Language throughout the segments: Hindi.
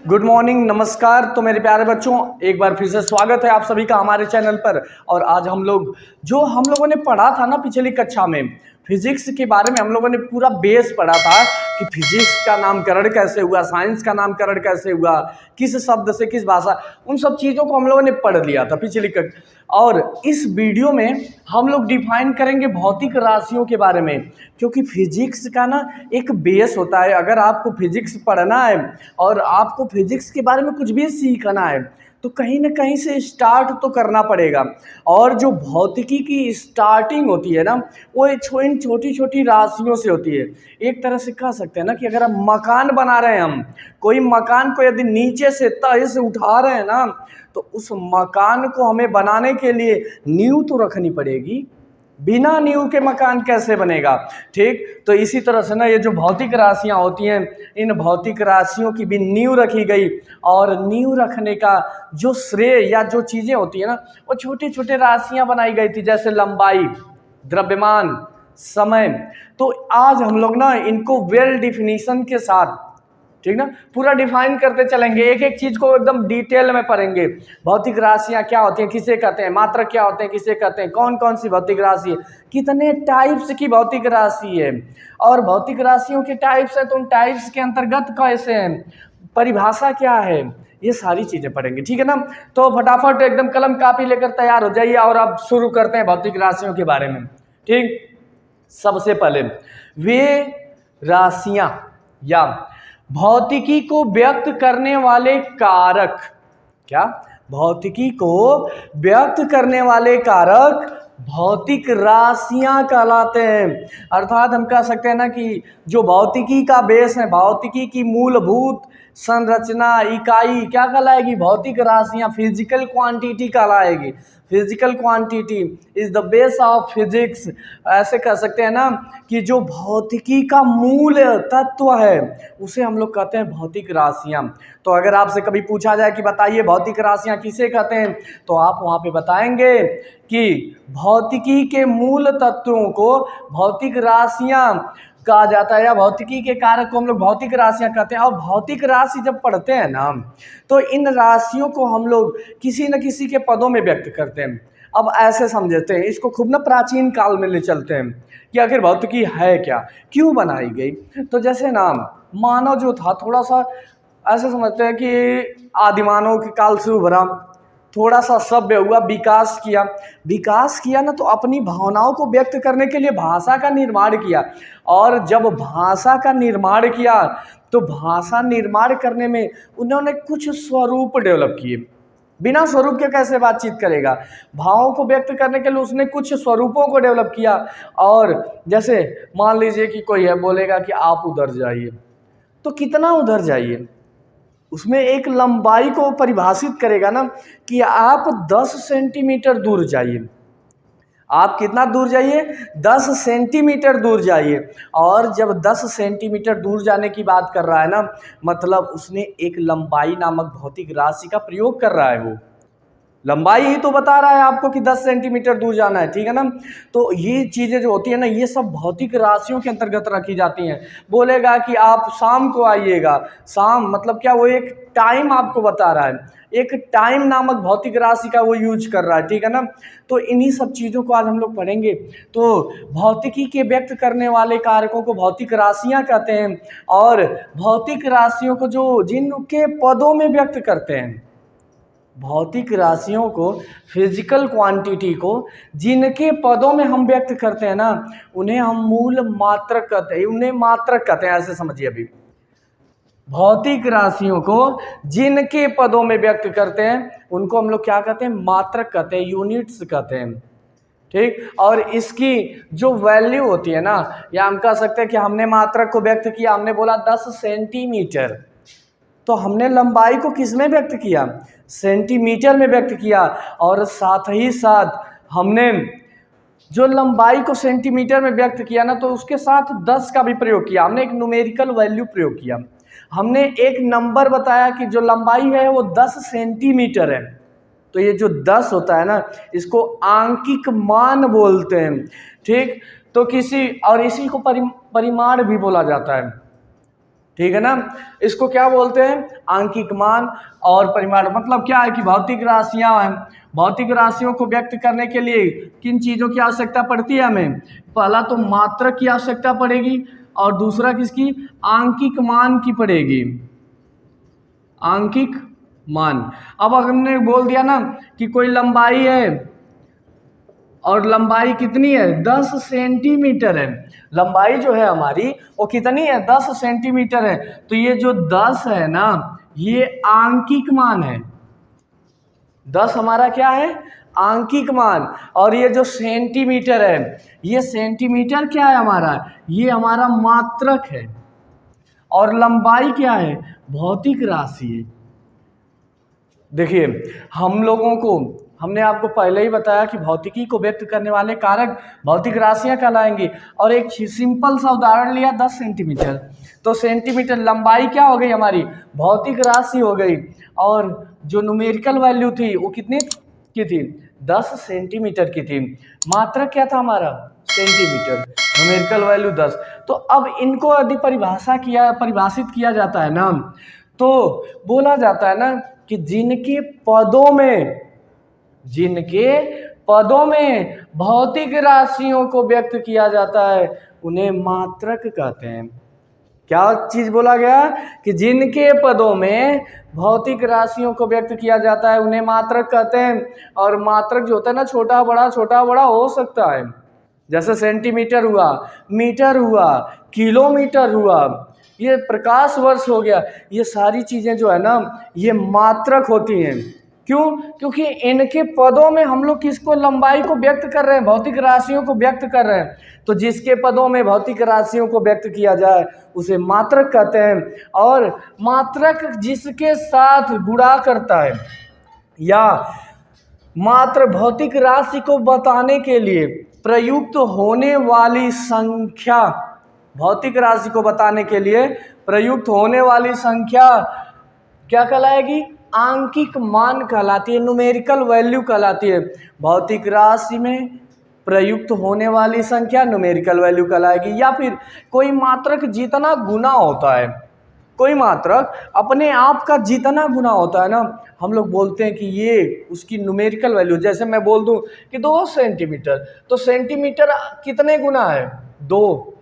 गुड मॉर्निंग, नमस्कार। तो मेरे प्यारे बच्चों, एक बार फिर से स्वागत है आप सभी का हमारे चैनल पर। और आज हम लोगों ने पढ़ा था ना पिछली कक्षा में, फिजिक्स के बारे में हम लोगों ने पूरा बेस पढ़ा था कि फिजिक्स का नामकरण कैसे हुआ, साइंस का नामकरण कैसे हुआ, किस शब्द से किस भाषा, उन सब चीज़ों को हम लोगों ने पढ़ लिया था पिछली कक्षा। और इस वीडियो में हम लोग डिफाइन करेंगे भौतिक राशियों के बारे में, क्योंकि फिजिक्स का ना एक बेस होता है। अगर आपको फिजिक्स पढ़ना है और आपको फिजिक्स के बारे में कुछ भी सीखना है तो कहीं ना कहीं से स्टार्ट तो करना पड़ेगा। और जो भौतिकी की स्टार्टिंग होती है ना, वो इन छोटी छोटी राशियों से होती है। एक तरह से कह सकते हैं ना कि अगर हम मकान बना रहे हैं, हम कोई मकान को यदि नीचे से तह से उठा रहे हैं ना, तो उस मकान को हमें बनाने के लिए नींव तो रखनी पड़ेगी। बिना नींव के मकान कैसे बनेगा? ठीक, तो इसी तरह से ना ये जो भौतिक राशियां होती हैं, इन भौतिक राशियों की भी नींव रखी गई। और नींव रखने का जो श्रेय या जो चीज़ें होती है ना, वो छोटे छोटे राशियां बनाई गई थी, जैसे लंबाई, द्रव्यमान, समय। तो आज हम लोग ना इनको वेल डिफिनीशन के साथ, ठीक ना, पूरा डिफाइन करते चलेंगे। एक एक चीज को एकदम डिटेल में पढ़ेंगे। भौतिक राशियां क्या होती हैं, किसे कहते हैं, मात्रक क्या होते हैं, किसे कहते हैं, कौन कौन सी भौतिक राशि है, कितने टाइप्स की भौतिक राशि है, और भौतिक राशियों के टाइप्स है तो उन टाइप्स के अंतर्गत कैसे हैं, परिभाषा क्या है, ये सारी चीजें पढ़ेंगे। ठीक है ना? तो फटाफट एकदम कलम कापी लेकर तैयार हो जाइए और अब शुरू करते हैं भौतिक राशियों के बारे में। ठीक, सबसे पहले वे राशियां या भौतिकी को व्यक्त करने वाले कारक, क्या भौतिकी को व्यक्त करने वाले कारक भौतिक राशियां कहलाते हैं। अर्थात हम कह सकते हैं ना कि जो भौतिकी का बेस है, भौतिकी की मूलभूत संरचना इकाई क्या कहलाएगी? भौतिक राशियां, फिजिकल क्वांटिटी कहलाएगी। Physical quantity is the base of physics. ऐसे कह सकते हैं ना कि जो भौतिकी का मूल तत्व है उसे हम लोग कहते हैं भौतिक राशियां। तो अगर आपसे कभी पूछा जाए कि बताइए भौतिक राशियां किसे कहते हैं, तो आप वहां पे बताएंगे कि भौतिकी के मूल तत्वों को भौतिक राशियां कहा जाता है, या भौतिकी के कारक को हम लोग भौतिक राशियां कहते हैं। और भौतिक राशि जब पढ़ते हैं ना, तो इन राशियों को हम लोग किसी न किसी के पदों में व्यक्त करते हैं। अब ऐसे समझते हैं, इसको खूब ना प्राचीन काल में ले चलते हैं कि आखिर भौतिकी है क्या, क्यों बनाई गई। तो जैसे ना मानव जो था, थोड़ा सा ऐसे समझते हैं कि आदिमानव के काल से उभरा, थोड़ा सा सभ्य हुआ, विकास किया ना, तो अपनी भावनाओं को व्यक्त करने के लिए भाषा का निर्माण किया। और जब भाषा का निर्माण किया तो भाषा निर्माण करने में उन्होंने कुछ स्वरूप डेवलप किए। बिना स्वरूप के कैसे बातचीत करेगा? भावों को व्यक्त करने के लिए उसने कुछ स्वरूपों को डेवलप किया। और जैसे मान लीजिए कि कोई है, बोलेगा कि आप उधर जाइए, तो कितना उधर जाइए, उसमें एक लंबाई को परिभाषित करेगा ना कि आप 10 सेंटीमीटर दूर जाइए। आप कितना दूर जाइए? 10 सेंटीमीटर दूर जाइए। और जब 10 सेंटीमीटर दूर जाने की बात कर रहा है ना, मतलब उसने एक लंबाई नामक भौतिक राशि का प्रयोग कर रहा है। वो लंबाई ही तो बता रहा है आपको कि 10 सेंटीमीटर दूर जाना है। ठीक है ना? तो ये चीज़ें जो होती है ना, ये सब भौतिक राशियों के अंतर्गत रखी जाती हैं। बोलेगा कि आप शाम को आइएगा, शाम मतलब क्या, वो एक टाइम आपको बता रहा है, एक टाइम नामक भौतिक राशि का वो यूज कर रहा है। ठीक है ना? तो इन्हीं सब चीज़ों को आज हम लोग पढ़ेंगे। तो भौतिकी के व्यक्त करने वाले कारकों को भौतिक राशियाँ कहते हैं, और भौतिक राशियों को जो जिनके पदों में व्यक्त करते हैं, भौतिक राशियों को, फिजिकल क्वांटिटी को जिनके पदों में हम व्यक्त करते हैं ना, उन्हें हम मूल मात्रक कहते हैं, उन्हें मात्रक कहते हैं। ऐसे समझिए, अभी भौतिक राशियों को जिनके पदों में व्यक्त करते हैं उनको हम लोग क्या कहते हैं? मात्रक कहते हैं, यूनिट्स कहते हैं। ठीक, और इसकी जो वैल्यू होती है ना, या हम कह सकते हैं कि हमने मात्रक को व्यक्त किया, हमने बोला 10 सेंटीमीटर, तो हमने लंबाई को किस में व्यक्त किया? सेंटीमीटर में व्यक्त किया। और साथ ही साथ हमने जो लंबाई को सेंटीमीटर में व्यक्त किया ना, तो उसके साथ 10 का भी प्रयोग किया। हमने एक न्यूमेरिकल वैल्यू प्रयोग किया, हमने एक नंबर बताया कि जो लंबाई है वो 10 सेंटीमीटर है। तो ये जो 10 होता है ना, इसको आंकिक मान बोलते हैं। ठीक, तो किसी और इसी को परिमाण भी बोला जाता है। ठीक है ना। इसको क्या बोलते हैं, आंकिक मान और परिमाण। मतलब क्या है कि भौतिक राशियां हैं, भौतिक राशियों को व्यक्त करने के लिए किन चीज़ों की आवश्यकता पड़ती है हमें, पहला तो मात्रक की आवश्यकता पड़ेगी और दूसरा किसकी, आंकिक मान की पड़ेगी, आंकिक मान। अब हमने बोल दिया ना कि कोई लंबाई है और लंबाई कितनी है, 10 सेंटीमीटर है, लंबाई जो है हमारी वो कितनी है, 10 सेंटीमीटर है। तो ये जो 10 है ना, ये आंकिक मान है, 10 हमारा क्या है, आंकिक मान। और ये जो सेंटीमीटर है, ये सेंटीमीटर क्या है हमारा, ये हमारा मात्रक है। और लंबाई क्या है, भौतिक राशि है। देखिए हम लोगों को, हमने आपको पहले ही बताया कि भौतिकी को व्यक्त करने वाले कारक भौतिक राशियां कहलाएंगी। और एक सिंपल सा उदाहरण लिया 10 सेंटीमीटर, तो सेंटीमीटर लंबाई क्या हो गई हमारी, भौतिक राशि हो गई। और जो न्यूमेरिकल वैल्यू थी वो कितनी की थी, 10 सेंटीमीटर की थी। मात्रक क्या था हमारा, सेंटीमीटर, न्यूमेरिकल वैल्यू 10। तो अब इनको यदि परिभाषित किया जाता है ना, तो बोला जाता है ना कि जिनके पदों में भौतिक राशियों को व्यक्त किया जाता है उन्हें मात्रक कहते हैं। क्या चीज बोला गया, कि जिनके पदों में भौतिक राशियों को व्यक्त किया जाता है उन्हें मात्रक कहते हैं। और मात्रक जो होता है ना, छोटा बड़ा हो सकता है, जैसे सेंटीमीटर हुआ, मीटर हुआ, किलोमीटर हुआ, ये प्रकाश वर्ष हो गया, ये सारी चीज़ें जो है ना ये मात्रक होती हैं। क्यों, क्योंकि इनके पदों में हम लोग किसको, लंबाई को व्यक्त कर रहे हैं, भौतिक राशियों को व्यक्त कर रहे हैं। तो जिसके पदों में भौतिक राशियों को व्यक्त किया जाए उसे मात्रक कहते हैं। और मात्रक जिसके साथ गुणा करता है या मात्र भौतिक राशि को बताने के लिए प्रयुक्त होने वाली संख्या, भौतिक राशि को बताने के लिए प्रयुक्त होने वाली संख्या क्या कहलाएगी, आंकिक मान कहलाती है, न्यूमेरिकल वैल्यू कहलाती है। भौतिक राशि में प्रयुक्त होने वाली संख्या न्यूमेरिकल वैल्यू कहलाएगी। या फिर कोई मात्रक जितना गुना होता है, कोई मात्रक अपने आप का जितना गुना होता है ना, हम लोग बोलते हैं कि ये उसकी न्यूमेरिकल वैल्यू। जैसे मैं बोल दूं कि 2 सेंटीमीटर, तो सेंटीमीटर कितने गुना है, 2,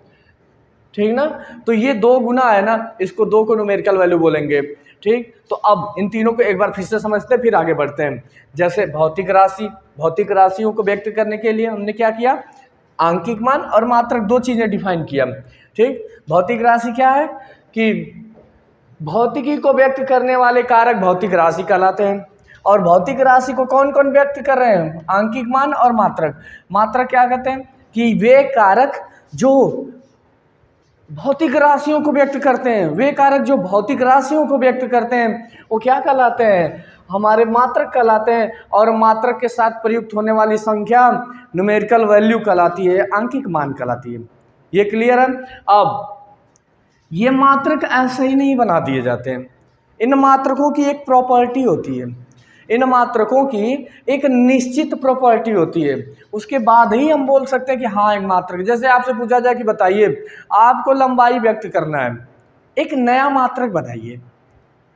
ठीक ना। तो ये 2 गुना है ना, इसको 2 को न्यूमेरिकल वैल्यू बोलेंगे। ठीक, तो अब इन तीनों को एक बार फिर से समझते हैं, फिर आगे बढ़ते हैं। जैसे भौतिक राशियों को व्यक्त करने के लिए हमने क्या किया, आंकिक मान और मात्रक, 2 चीजें डिफाइन किया। ठीक, भौतिक राशि क्या है कि भौतिकी को व्यक्त करने वाले कारक भौतिक राशि कहलाते हैं। और भौतिक राशि को कौन कौन व्यक्त कर रहे हैं, आंकिक मान और मात्रक। मात्रक क्या कहते हैं कि वे कारक जो भौतिक राशियों को व्यक्त करते हैं, वे कारक जो भौतिक राशियों को व्यक्त करते हैं वो क्या कहलाते हैं, हमारे मात्रक कहलाते हैं। और मात्रक के साथ प्रयुक्त होने वाली संख्या न्यूमेरिकल वैल्यू कहलाती है, आंकिक मान कहलाती है। ये क्लियर है। अब ये मात्रक ऐसे ही नहीं बना दिए जाते हैं, इन मात्रकों की एक प्रॉपर्टी होती है, इन मात्रकों की एक निश्चित प्रॉपर्टी होती है, उसके बाद ही हम बोल सकते हैं कि हाँ एक मात्रक। जैसे आपसे पूछा जाए कि बताइए आपको लंबाई व्यक्त करना है, एक नया मात्रक बनाइए,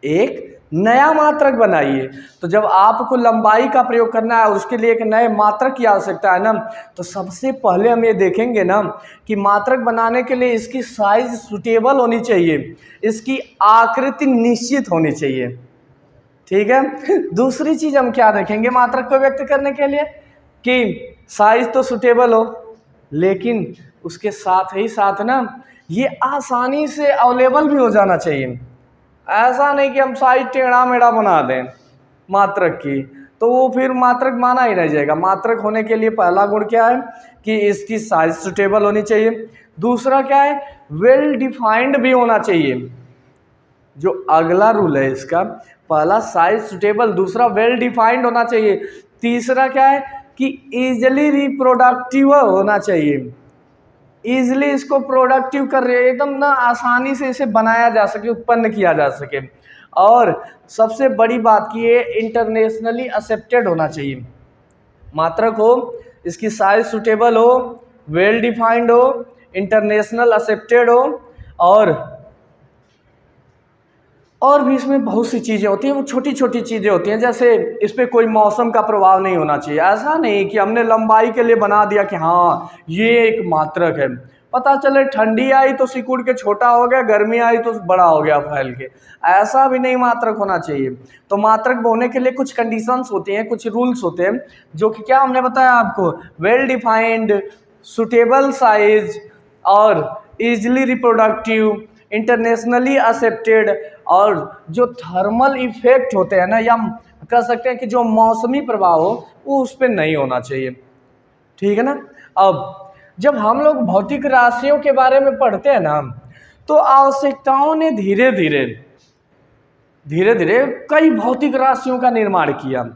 एक नया मात्रक बनाइए। तो जब आपको लंबाई का प्रयोग करना है और उसके लिए एक नए मात्रक की आवश्यकता है ना, तो सबसे पहले हम ये देखेंगे ना कि मात्रक बनाने के लिए इसकी साइज सुटेबल होनी चाहिए, इसकी आकृति निश्चित होनी चाहिए। ठीक है। दूसरी चीज हम क्या देखेंगे मात्रक को व्यक्त करने के लिए, कि साइज तो सुटेबल हो, लेकिन उसके साथ ही साथ ना ये आसानी से अवेलेबल भी हो जाना चाहिए। ऐसा नहीं कि हम साइज टेढ़ा मेढ़ा बना दें मात्रक की, तो वो फिर मात्रक माना ही रह जाएगा। मात्रक होने के लिए पहला गुण क्या है कि इसकी साइज सुटेबल होनी चाहिए। दूसरा क्या है, वेल डिफाइंड भी होना चाहिए। जो अगला रूल है इसका, पहला साइज सुटेबल, दूसरा वेल डिफाइंड होना चाहिए, तीसरा क्या है कि इजिली रिप्रोडक्टिव होना चाहिए। इजिली इसको प्रोडक्टिव कर रहे हैं, एकदम ना आसानी से इसे बनाया जा सके, उत्पन्न किया जा सके। और सबसे बड़ी बात की ये इंटरनेशनली एक्सेप्टेड होना चाहिए। मात्रक हो, इसकी साइज सुटेबल हो, वेल डिफाइंड हो, इंटरनेशनल एक्सेप्टेड हो और और भी इसमें बहुत सी चीज़ें होती हैं, वो छोटी छोटी चीज़ें होती हैं, जैसे इस पर कोई मौसम का प्रभाव नहीं होना चाहिए। ऐसा नहीं कि हमने लंबाई के लिए बना दिया कि हाँ ये एक मात्रक है, पता चले ठंडी आई तो सिकुड़ के छोटा हो गया, गर्मी आई तो बड़ा हो गया फैल के। ऐसा भी नहीं मात्रक होना चाहिए। तो मात्रक होने के लिए कुछ कंडीशंस होती हैं, कुछ रूल्स होते हैं, जो कि क्या हमने बताया आपको, वेल डिफाइंड, सुटेबल साइज और इजली रिप्रोडक्टिव, इंटरनेशनली एक्सेप्टेड, और जो थर्मल इफेक्ट होते हैं ना, या हम कह सकते हैं कि जो मौसमी प्रभाव हो वो उस पर नहीं होना चाहिए। ठीक है ना। अब जब हम लोग भौतिक राशियों के बारे में पढ़ते हैं ना, तो आवश्यकताओं ने धीरे धीरे कई भौतिक राशियों का निर्माण किया।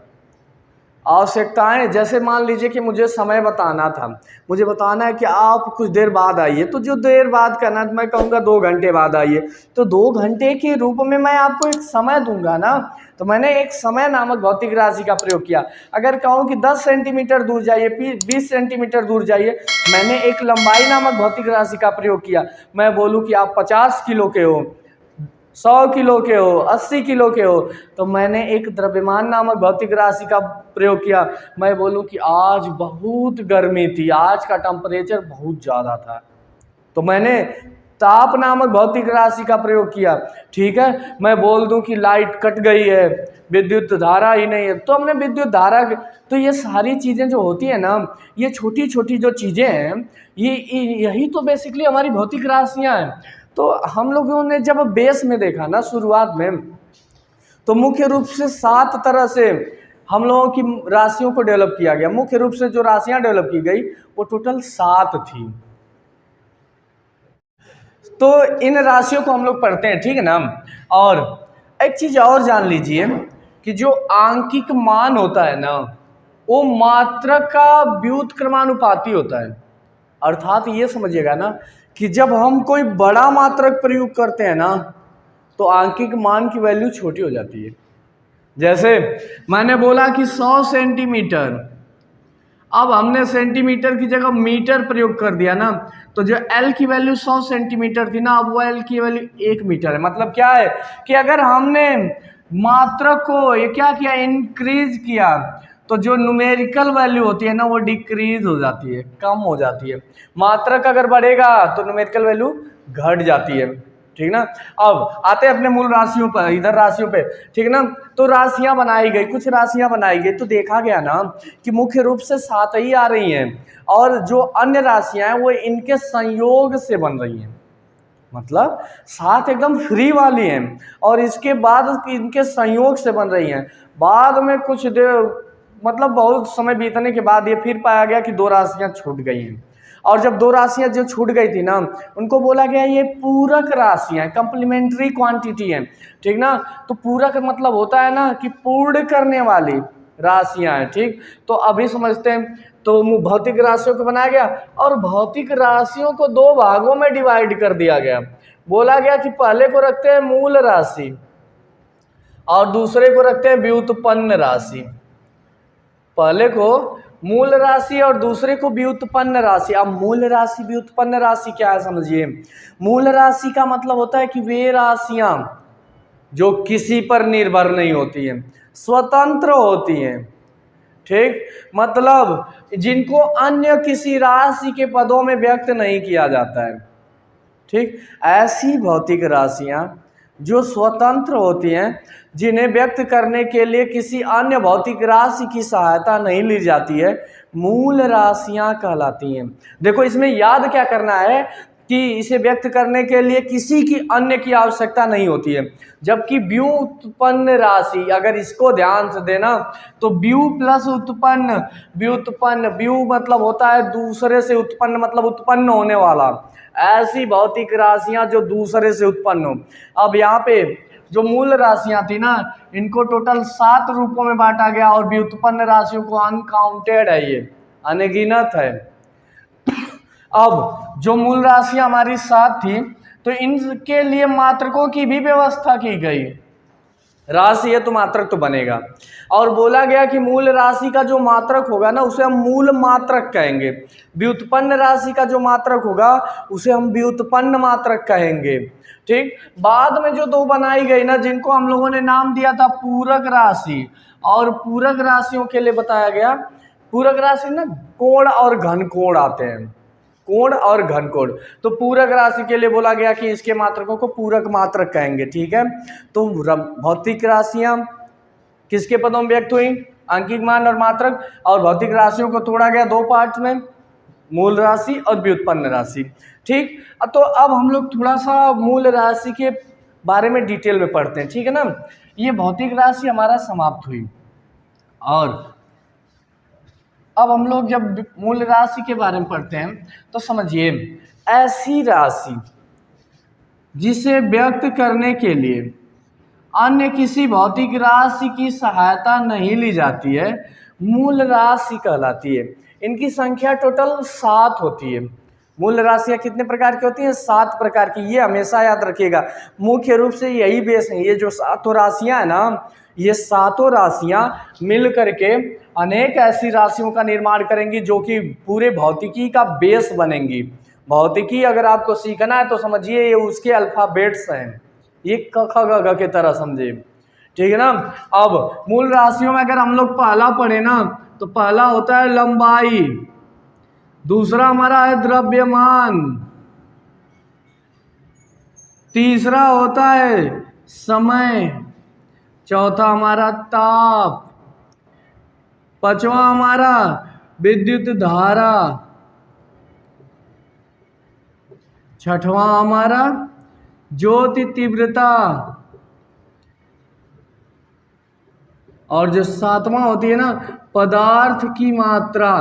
आवश्यकताएं, जैसे मान लीजिए कि मुझे समय बताना था, मुझे बताना है कि आप कुछ देर बाद आइए, तो जो देर बाद करना मैं कहूँगा 2 घंटे बाद आइए, तो 2 घंटे के रूप में मैं आपको एक समय दूंगा ना। तो मैंने एक समय नामक भौतिक राशि का प्रयोग किया। अगर कहूँ कि 10 सेंटीमीटर दूर जाइए, 20 सेंटीमीटर दूर जाइए, मैंने एक लंबाई नामक भौतिक राशि का प्रयोग किया। मैं बोलूँ कि आप 50 किलो के हो, 100 किलो के हो, 80 किलो के हो, तो मैंने एक द्रव्यमान नामक भौतिक राशि का प्रयोग किया। मैं बोलूं कि आज बहुत गर्मी थी, आज का टेम्परेचर बहुत ज़्यादा था, तो मैंने ताप नामक भौतिक राशि का प्रयोग किया। ठीक है। मैं बोल दूं कि लाइट कट गई है, विद्युत धारा ही नहीं है, तो हमने विद्युत धारा। तो ये सारी चीज़ें जो होती है ना, ये छोटी छोटी जो चीज़ें हैं, यही तो बेसिकली हमारी भौतिक राशियाँ हैं। तो हम लोगों ने जब बेस में देखा ना शुरुआत में, तो मुख्य रूप से 7 तरह से हम लोगों की राशियों को डेवलप किया गया। मुख्य रूप से जो राशियां डेवलप की गई वो टोटल 7 थी। तो इन राशियों को हम लोग पढ़ते हैं, ठीक है ना। और एक चीज और जान लीजिए कि जो आंकिक मान होता है ना, वो मात्रक का व्युत्क्रमानुपाती होता है। अर्थात ये समझिएगा ना कि जब हम कोई बड़ा मात्रक प्रयोग करते हैं ना, तो आंकिक मान की वैल्यू छोटी हो जाती है। जैसे मैंने बोला कि 100 सेंटीमीटर, अब हमने सेंटीमीटर की जगह मीटर प्रयोग कर दिया ना, तो जो L की वैल्यू 100 सेंटीमीटर थी ना, अब वो L की वैल्यू 1 मीटर है। मतलब क्या है कि अगर हमने मात्रक को ये क्या किया, इंक्रीज किया, तो जो न्यूमेरिकल वैल्यू होती है ना वो डिक्रीज हो जाती है, कम हो जाती है। मात्रक अगर बढ़ेगा तो न्यूमेरिकल वैल्यू घट जाती है। ठीक ना। अब आते हैं अपने मूल राशियों पर, इधर राशियों पे। ठीक ना। तो राशियां बनाई गई, कुछ राशियां बनाई गई, तो देखा गया ना कि मुख्य रूप से 7 ही आ रही हैं, और जो अन्य राशियां हैं वो इनके संयोग से बन रही हैं। मतलब 7 एकदम फ्री वाली हैं, और इसके बाद इनके संयोग से बन रही हैं। बाद में कुछ देर मतलब बहुत समय बीतने के बाद ये फिर पाया गया कि 2 राशियां छूट गई हैं, और जब 2 राशियां जो छूट गई थी ना, उनको बोला गया ये पूरक राशियां, कंप्लीमेंट्री क्वांटिटी हैं। ठीक ना। तो पूरक मतलब होता है ना कि पूर्ण करने वाली राशियां हैं। ठीक। तो अभी समझते हैं। तो भौतिक राशियों को बनाया गया, और भौतिक राशियों को 2 भागों में डिवाइड कर दिया गया। बोला गया कि पहले को रखते हैं मूल राशि, और दूसरे को रखते हैं व्युत्पन्न राशि। पहले को मूल राशि और दूसरे को व्युत्पन्न राशि। अब मूल राशि व्युत्पन्न राशि क्या है समझिए। मूल राशि का मतलब होता है कि वे राशियां जो किसी पर निर्भर नहीं होती हैं, स्वतंत्र होती हैं। ठीक। मतलब जिनको अन्य किसी राशि के पदों में व्यक्त नहीं किया जाता है। ठीक। ऐसी भौतिक राशियां जो स्वतंत्र होती हैं, जिन्हें व्यक्त करने के लिए किसी अन्य भौतिक राशि की सहायता नहीं ली जाती है, मूल राशियां कहलाती हैं। देखो इसमें याद क्या करना है कि इसे व्यक्त करने के लिए किसी की अन्य की आवश्यकता नहीं होती है, जबकि व्युत्पन्न राशि, अगर इसको ध्यान से देना तो व्यू प्लस उत्पन्न, व्युत्पन्न, व्यू मतलब होता है दूसरे से, उत्पन्न मतलब उत्पन्न होने वाला। ऐसी भौतिक राशियां जो दूसरे से उत्पन्न हो। अब यहाँ पे जो मूल राशियां थी ना, इनको टोटल 7 रूपों में बांटा गया, और व्युत्पन्न राशियों को अनकाउंटेड है, ये अनगिनत है। अब जो मूल राशियां हमारी 7 थी, तो इनके लिए मात्रकों की भी व्यवस्था की गई। राशि है तो मात्रक तो बनेगा, और बोला गया कि मूल राशि का जो मात्रक होगा ना, उसे हम मूल मात्रक कहेंगे। व्युत्पन्न राशि का जो मात्रक होगा उसे हम व्युत्पन्न मात्रक कहेंगे। ठीक। बाद में जो दो बनाई गई ना, जिनको हम लोगों ने नाम दिया था पूरक राशि, और पूरक राशियों के लिए बताया गया, पूरक राशि ना कोण और घन कोण आते हैं, कोण और घन कोण। तो पूरक राशि के लिए बोला गया कि इसके मात्रकों को पूरक मात्रक कहेंगे, ठीक है। तो भौतिक राशियां किसके पदों में व्यक्त हुई, अंकिक मान और मात्रक। और भौतिक राशियों को तोड़ा गया दो पार्ट में, मूल राशि और व्युत्पन्न राशि, ठीक। तो अब हम लोग थोड़ा सा मूल राशि के बारे में डिटेल में पढ़ते हैं, ठीक है ना। ये भौतिक राशि हमारा समाप्त हुई, और अब हम लोग जब मूल राशि के बारे में पढ़ते हैं तो समझिए, ऐसी राशि जिसे व्यक्त करने के लिए अन्य किसी भौतिक राशि की सहायता नहीं ली जाती है, मूल राशि कहलाती है। इनकी संख्या टोटल 7 होती है। मूल राशियाँ कितने प्रकार की होती हैं, 7 प्रकार की। ये हमेशा याद रखिएगा, मुख्य रूप से यही बेस है। ये जो 7 राशियाँ हैं ना, ये 7 राशियाँ मिल करके अनेक ऐसी राशियों का निर्माण करेंगी जो कि पूरे भौतिकी का बेस बनेंगी। भौतिकी अगर आपको सीखना है तो समझिए ये उसके अल्फाबेट्स हैं, ये क ख ग घ के तरह समझे, ठीक है ना। अब मूल राशियों में अगर हम लोग पहला पढ़े ना, तो पहला होता है लंबाई, दूसरा हमारा है द्रव्यमान, तीसरा होता है समय, चौथा हमारा ताप, पांचवा हमारा विद्युत धारा, छठवां हमारा ज्योति तीव्रता, और जो 7वां होती है ना पदार्थ की मात्रा।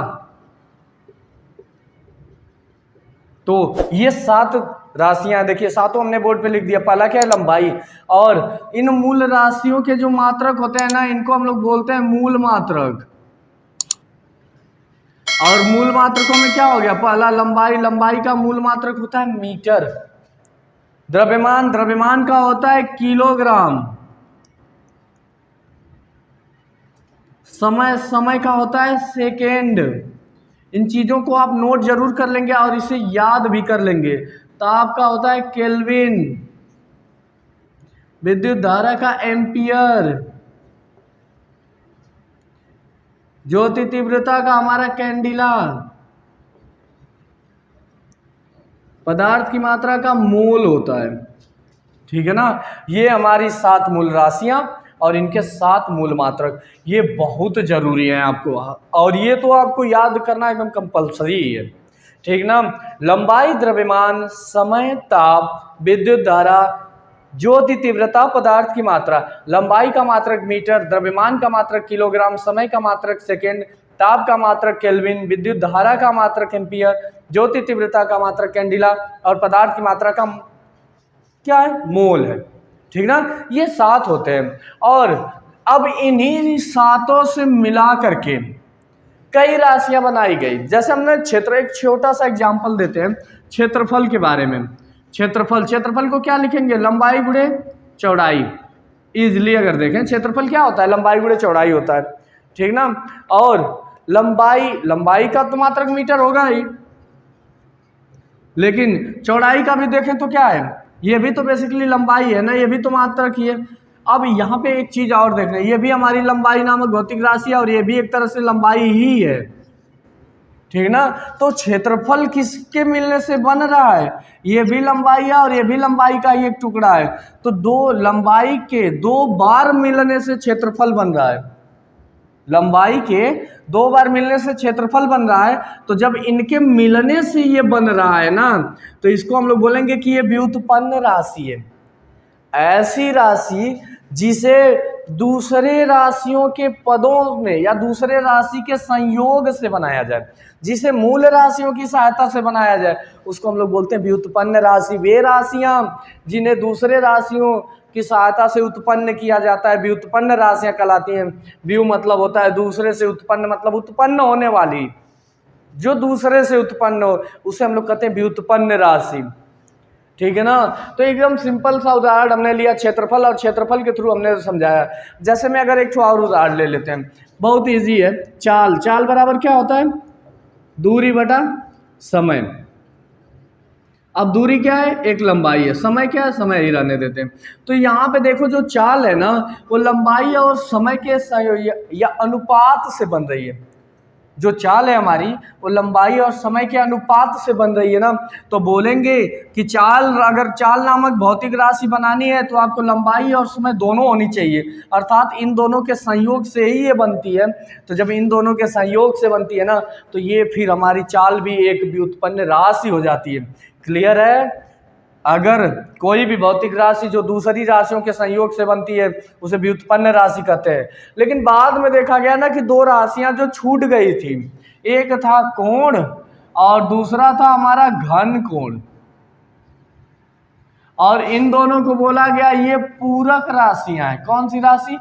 तो ये 7 राशियां देखिए, 7 हमने बोर्ड पे लिख दिया। पहला क्या है, लंबाई। और इन मूल राशियों के जो मात्रक होते हैं ना, इनको हम लोग बोलते हैं मूल मात्रक। और मूल मात्रकों में क्या हो गया, पहला लंबाई, लंबाई का मूल मात्रक होता है मीटर। द्रव्यमान, द्रव्यमान का होता है किलोग्राम। समय, समय का होता है सेकेंड। इन चीजों को आप नोट जरूर कर लेंगे और इसे याद भी कर लेंगे। ताप का होता है केल्विन, विद्युत धारा का एम्पियर, ज्योति तीव्रता का हमारा कैंडिला, पदार्थ की मात्रा का मोल होता है, ठीक है ना। ये हमारी 7 मूल राशियां और इनके 7 मूल मात्रक, ये बहुत जरूरी है आपको, और ये तो आपको याद करना एकदम कंपलसरी है, ठीक ना। लंबाई, द्रव्यमान, समय, ताप, विद्युत धारा, ज्योति तीव्रता, पदार्थ की मात्रा। लंबाई का मात्रक मीटर, द्रव्यमान का मात्रक किलोग्राम, समय का मात्रक सेकेंड, ताप का मात्रक केल्विन, विद्युत धारा का मात्रक एम्पियर, ज्योति तीव्रता का मात्रक कैंडिला, और पदार्थ की मात्रा का क्या है, मोल है, ठीक ना। ये 7 होते हैं। और अब इन्हीं 7 से मिला करके कई राशियां बनाई गई। जैसे हमने एक छोटा सा एग्जांपल देते हैं क्षेत्रफल के बारे में। क्षेत्रफल, क्षेत्रफल को क्या लिखेंगे, लंबाई गुणे चौड़ाई। इजिली अगर देखें, क्षेत्रफल क्या होता है, लंबाई गुणे चौड़ाई होता है, ठीक ना। और लंबाई, लंबाई का तो मात्रक मीटर होगा ही, लेकिन चौड़ाई का भी देखें तो क्या है, ये भी तो बेसिकली लंबाई है ना, ये भी तो मात्रक ही है। अब यहाँ पे एक चीज और देखना, ये भी हमारी लंबाई नामक भौतिक राशि है और ये भी एक तरह से लंबाई ही है, ठीक ना। तो क्षेत्रफल किसके मिलने से बन रहा है, ये भी लंबाई है और ये भी लंबाई का ही एक टुकड़ा है। तो दो लंबाई के 2 बार मिलने से क्षेत्रफल बन रहा है, लंबाई के 2 बार मिलने से क्षेत्रफल बन रहा है। तो जब इनके मिलने से ये बन रहा है ना, तो इसको हम लोग बोलेंगे कि ये व्युत्पन्न राशि है। ऐसी राशि जिसे दूसरे राशियों के पदों में या दूसरे राशि के संयोग से बनाया जाए, जिसे मूल राशियों की सहायता से बनाया जाए, उसको हम लोग बोलते हैं व्युत्पन्न राशि। वे राशियां जिन्हें दूसरे राशियों की सहायता से उत्पन्न किया जाता है, व्युत्पन्न राशियां कहलाती हैं। व्यू मतलब होता है दूसरे से उत्पन्न, मतलब उत्पन्न होने वाली, जो दूसरे से उत्पन्न हो उसे हम लोग कहते हैं व्युत्पन्न राशि, ठीक है ना। तो एकदम सिंपल सा उदाहरण हमने लिया क्षेत्रफल, और क्षेत्रफल के थ्रू हमने समझाया। जैसे मैं अगर एक और उदाहरण ले लेते हैं, बहुत इजी है। चाल, चाल बराबर क्या होता है, दूरी बटा समय। अब दूरी क्या है, एक लंबाई है, समय क्या है, समय ही रहने देते हैं। तो यहाँ पे देखो जो चाल है ना वो लंबाई और समय के या अनुपात से बन रही है। जो चाल है हमारी वो लंबाई और समय के अनुपात से बन रही है ना। तो बोलेंगे कि अगर चाल नामक भौतिक राशि बनानी है तो आपको लंबाई और समय दोनों होनी चाहिए, अर्थात इन दोनों के संयोग से ही ये बनती है। तो जब इन दोनों के संयोग से बनती है ना तो ये फिर हमारी चाल भी एक व्युत्पन्न राशि हो जाती है। क्लियर है? अगर कोई भी भौतिक राशि जो दूसरी राशियों के संयोग से बनती है उसे व्युत्पन्न राशि कहते हैं। लेकिन बाद में देखा गया ना कि दो राशियां जो छूट गई थी, एक था कोण और दूसरा था हमारा घन कोण, और इन दोनों को बोला गया ये पूरक राशियां हैं। कौन सी राशि?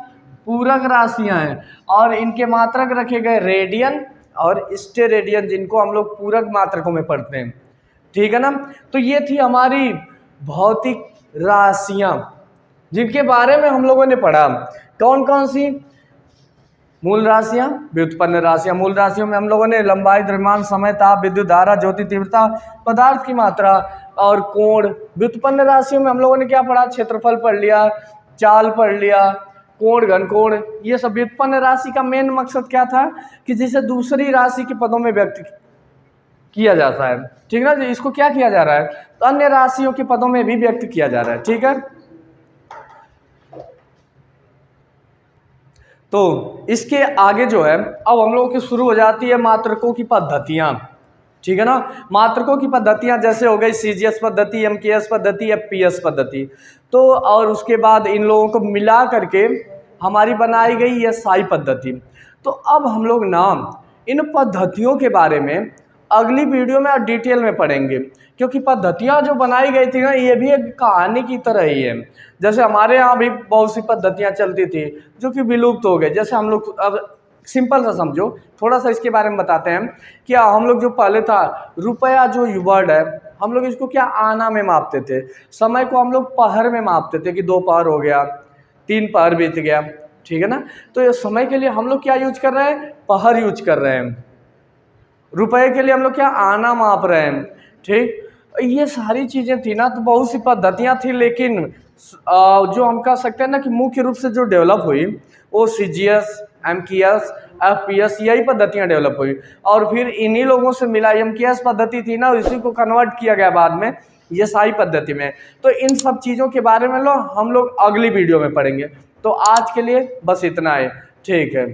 पूरक राशियां हैं। और इनके मात्रक रखे गए रेडियन और स्टेरेडियन, जिनको हम लोग पूरक मात्रकों में पढ़ते हैं। ठीक है ना। तो ये थी हमारी भौतिक राशियां जिनके बारे में हम लोगों ने पढ़ा। कौन कौन सी? मूल राशियां, व्युत्पन्न राशियां। मूल राशियों में हम लोगों ने लंबाई, द्रव्यमान, समय, ताप, विद्युत धारा, ज्योति तीव्रता, पदार्थ की मात्रा और कोण। व्युत्पन्न राशियों में हम लोगों ने क्या पढ़ा? क्षेत्रफल पढ़ लिया, चाल पढ़ लिया, कोण, घन कोण। ये सब व्युत्पन्न राशि का मेन मकसद क्या था कि जिसे दूसरी राशि के पदों में व्यक्त किया जाता है। ठीक है ना। इसको क्या किया जा रहा है? तो अन्य राशियों के पदों में भी व्यक्त किया जा रहा है। ठीक है। तो इसके आगे जो है अब हम लोगों की शुरू हो जाती है मात्रकों की पद्धतियां। ठीक है ना। मात्रकों की पद्धतियां जैसे हो गई सीजीएस पद्धति, एमकेएस पद्धति, एफपीएस पद्धति। तो और उसके बाद इन लोगों को मिला करके हमारी बनाई गई एसआई पद्धति। तो अब हम लोग नाम इन पद्धतियों के बारे में अगली वीडियो में और डिटेल में पढ़ेंगे, क्योंकि पद्धतियां जो बनाई गई थी ना ये भी एक कहानी की तरह ही है। जैसे हमारे यहाँ भी बहुत सी पद्धतियां चलती थी जो कि विलुप्त हो गए। जैसे हम लोग अब सिंपल सा समझो, थोड़ा सा इसके बारे में बताते हैं। क्या हम लोग जो पहले था रुपया जो वर्ड है हम लोग इसको क्या आना में मापते थे, समय को हम लोग पहर में मापते थे कि 2 पहर हो गया, 3 पहर बीत गया। ठीक है ना। तो ये समय के लिए हम लोग क्या यूज कर रहे हैं? पहर यूज कर रहे हैं। रुपए के लिए हम लोग क्या आना माप रहे हैं। ठीक, ये सारी चीज़ें थी ना, तो बहुत सी पद्धतियां थी, लेकिन जो हम कह सकते हैं ना कि मुख्य रूप से जो डेवलप हुई वो सीजीएस, एमकेएस, एफपीएस यही पद्धतियां डेवलप हुई। और फिर इन्हीं लोगों से मिला एमकेएस पद्धति थी ना, इसी को कन्वर्ट किया गया बाद में एसआई पद्धति में। तो इन सब चीज़ों के बारे में हम लोग अगली वीडियो में पढ़ेंगे। तो आज के लिए बस इतना है। ठीक है।